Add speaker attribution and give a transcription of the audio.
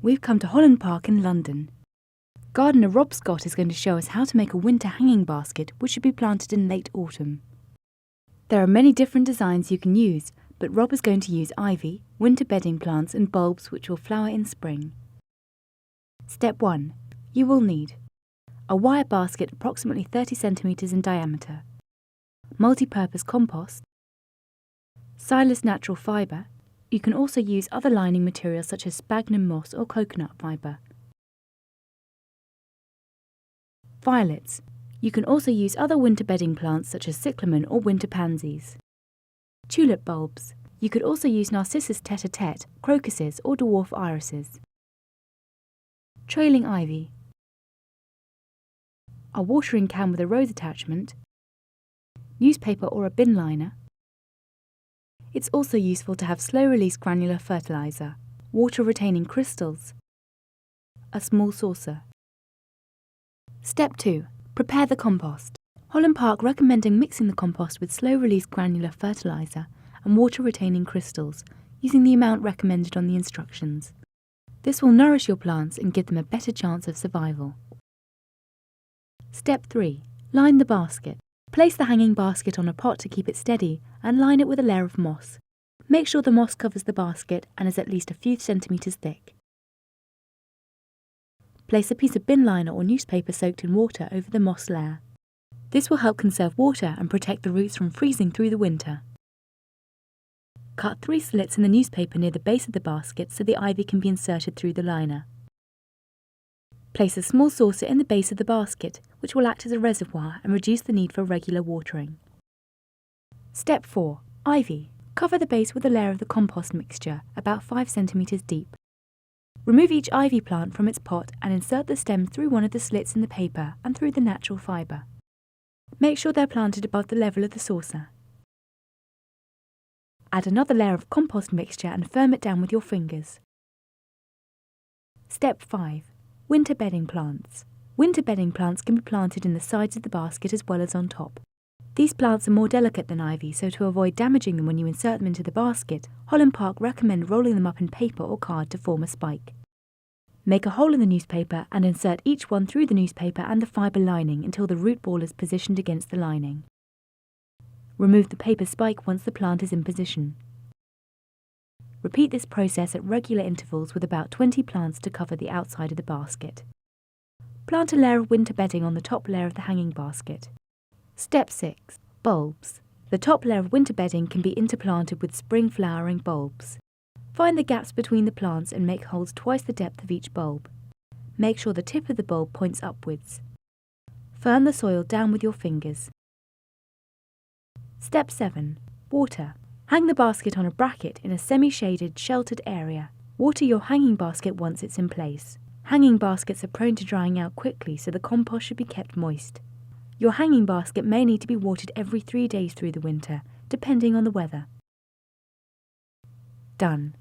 Speaker 1: We've come to Holland Park in London. Gardener Rob Scott is going to show us how to make a winter hanging basket which should be planted in late autumn. There are many different designs you can use, but Rob is going to use ivy, winter bedding plants and bulbs which will flower in spring. Step 1. You will need a wire basket approximately 30 cm in diameter, multi-purpose compost, Silas natural fibre. You can also use other lining materials such as sphagnum moss or coconut fibre. Violets. You can also use other winter bedding plants such as cyclamen or winter pansies. Tulip bulbs. You could also use narcissus tete-a-tete, crocuses or dwarf irises. Trailing ivy. A watering can with a rose attachment, newspaper or a bin liner. It's also useful to have slow-release granular fertilizer, water-retaining crystals, a small saucer. Step 2. Prepare the compost. Holland Park recommending mixing the compost with slow-release granular fertilizer and water-retaining crystals, using the amount recommended on the instructions. This will nourish your plants and give them a better chance of survival. Step 3. Line the basket. Place the hanging basket on a pot to keep it steady and line it with a layer of moss. Make sure the moss covers the basket and is at least a few centimetres thick. Place a piece of bin liner or newspaper soaked in water over the moss layer. This will help conserve water and protect the roots from freezing through the winter. Cut 3 slits in the newspaper near the base of the basket so the ivy can be inserted through the liner. Place a small saucer in the base of the basket, which will act as a reservoir and reduce the need for regular watering. Step 4. Ivy. Cover the base with a layer of the compost mixture, about 5 centimetres deep. Remove each ivy plant from its pot and insert the stem through one of the slits in the paper and through the natural fibre. Make sure they're planted above the level of the saucer. Add another layer of compost mixture and firm it down with your fingers. Step 5. Winter bedding plants. Winter bedding plants can be planted in the sides of the basket as well as on top. These plants are more delicate than ivy, so to avoid damaging them when you insert them into the basket, Holland Park recommend rolling them up in paper or card to form a spike. Make a hole in the newspaper and insert each one through the newspaper and the fibre lining until the root ball is positioned against the lining. Remove the paper spike once the plant is in position. Repeat this process at regular intervals with about 20 plants to cover the outside of the basket. Plant a layer of winter bedding on the top layer of the hanging basket. Step 6. Bulbs. The top layer of winter bedding can be interplanted with spring flowering bulbs. Find the gaps between the plants and make holes twice the depth of each bulb. Make sure the tip of the bulb points upwards. Firm the soil down with your fingers. Step 7. Water. Hang the basket on a bracket in a semi-shaded, sheltered area. Water your hanging basket once it's in place. Hanging baskets are prone to drying out quickly, so the compost should be kept moist. Your hanging basket may need to be watered every 3 days through the winter, depending on the weather. Done.